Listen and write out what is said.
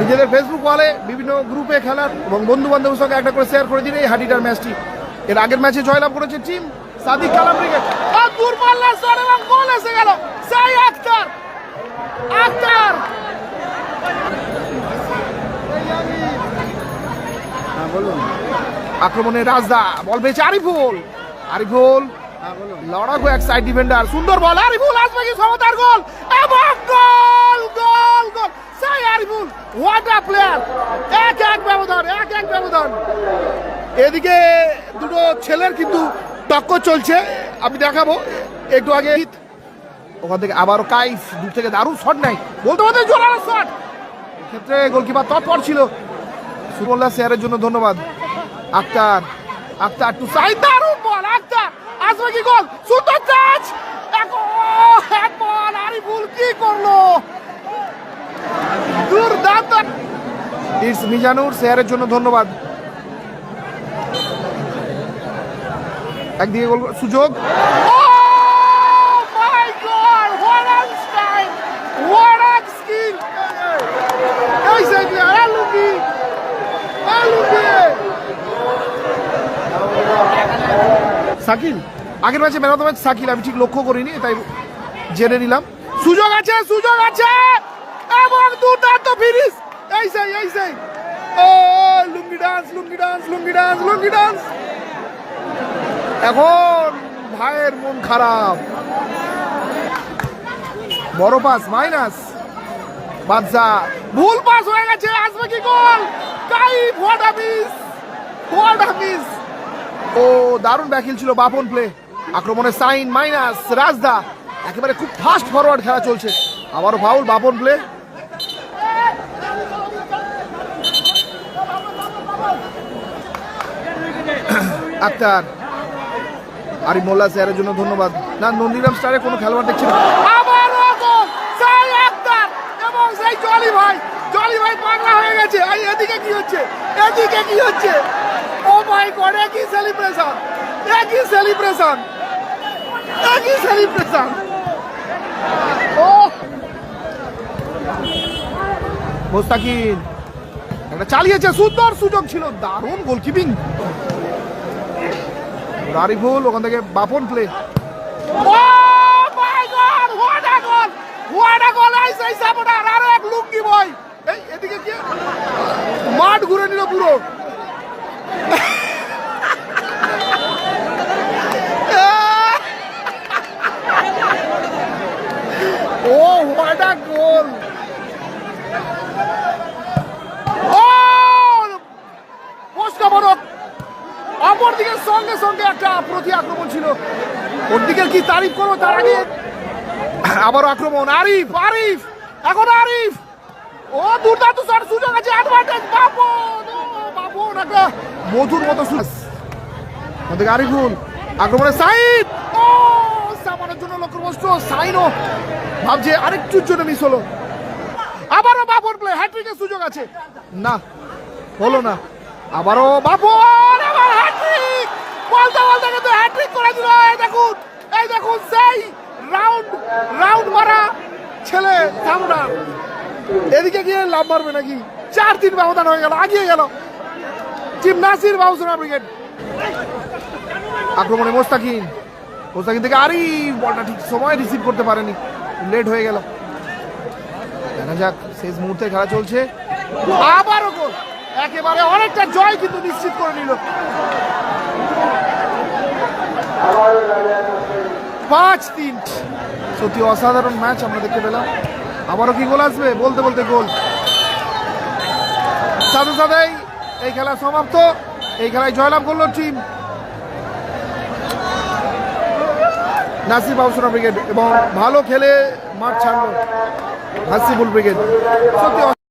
নিজেদের ফেসবুক ওয়ালে বিভিন্ন গ্রুপে খেলার এবং বন্ধু বান্ধবের সঙ্গে একটা করে শেয়ার করে দিন এই হাটিটার ম্যাচটি। এর আগের ম্যাচে জয়লাভ করেছে টিম সাদিক কালাম ব্রিগেড। দূরপাল্লার শট এবং গোল এসে গেল। সেই আক্তার আক্রমণে রাজদা বল পেয়েছে আরিফুল লড়াকু এক সাইড ডিফেন্ডার, সুন্দর বল আরিফুল, আসবে কি সমতার গোল এবং গোল গোল গোল সেই আরিফুল, হোয়াট আ প্লেয়ার। এক এক ব্যবধান। এদিকে দুটো ছেলের কিন্তু টক্কর চলছে, আমি দেখাবো একটু আগে। ওখান থেকে আবারও কাইফ দূর থেকে দারুণ শট নাই, বলতে জোরালো শট, ক্ষেত্রে গোলকিপার তৎপর ছিল। সুরল্লা শেয়ারের জন্য ধন্যবাদ। আক্তার টু সাইড, দারুণ বল আক্তার, আসবে কি গোল, সুন্দর টাচ, এক বল আরিফুল কি করলো, দুর্দান্ত। ইটস মিজানুর শেয়ারের জন্য ধন্যবাদ। একদিকে গোল সুযোগ, শাকিল আগের ম্যাচে man of the match Shakil, আমি ঠিক লক্ষ্য করিনি তাই জেনে নিলাম। সুযোগ আছে এবং দুর্দান্ত ফিনিশ। এই সেই ও লুঙ্গি ডান্স। এখন ভাইয়ের মন খারাপ, বড় পাস মাইনাস, বাদশা ভুল পাস হয়ে গেছে, আসবে কি গোল, কাইফ, হোয়াট আ মিস। ও দারুণ ব্যাকিল ছিল, বাপন প্লে। আক্রমণে সাইন মাইনাস, রাজদা একেবারে খুব ফাস্ট ফরওয়ার্ড খেলা চলছে, আবারও ফাউল, বাপন প্লে। আক্তার আরিফ মোল্লা স্যারের জন্য ধন্যবাদ। না নন্দীরাম স্টারে কোনো খেলোয়াড় দেখছি না, আবারও গোল সেই আক্তার এবং সেই জলি ভাই পাগলা হয়ে গেছে। এদিকে কি হচ্ছে, ও মাই গড, একই সেলিব্রেশন। ও মোস্তাকিন একটা চালিয়েছে, সুন্দর সুযোগ ছিল, দারুণ গোলকিপিং আরিফুল, ওখান থেকে Bapan play. Oh my god, what a goal, এই সেই সাপোর্টার আর এক লুঙ্গি বয়। এই এদিকে কি মাঠ ঘুরে নিল পুরো। ও হোয়াট আ গোল, ও পোস্টকামরক। অপর দিকে সঙ্গে একটা প্রতি আক্রমণ ছিল, ওর দিকে কি তারিফ করবো, তার আগে আবারও আক্রমণ আরিফ, এখন আরিফ, ও দুর্দান্ত সুযোগ আছে, অ্যাডভান্টেজ বাপন একটা মধুর মতো সুযোগ। আরিফুল আক্রমণে সাইড, ও সামানের জন্য লক্ষ্যভ্রষ্ট, সাইনও ভাবছে আরেকটুর জন্য মিস হলো। আবারও বাপন প্লে, হ্যাট্রিকের সুযোগ আছে, না হলো না, আবারও বাপন, আবার হ্যাট্রিক, বলতে কিন্তু হ্যাট্রিক করে দিল। এই দেখুন সেই রাউন্ড মারা ছেলে সামনা, এদিকে গিয়ে লাভ মারবে নাকি, 4-3 ব্যবধান হয়ে গেল, আগিয়ে গেল টিম নাসির বাউসুরা ব্রিগেড। আক্রমণে মোস্তাকিন থেকে আরিফ, বলটা ঠিক সময় রিসিভ করতে পারেনি, লেট হয়ে গেল। দেখা যাক, শেষ মুহূর্তে খেলা চলছে, আবারও গোল, একেবারে অনেকটা জয় কিন্তু নিশ্চিত করে নিল। 5-3, সত্যি অসাধারণ ম্যাচ আমরা দেখতে পেলাম। আবারও কি গোল আসবে, বলতে গোল, সাথে এই খেলা সমাপ্ত। এই খেলায় জয়লাভ করলো টিম নাসির বাউসুরা ব্রিগেড এবং ভালো খেলে মাঠ ছাড়লো হাসিবুল ব্রিগেড। সত্যি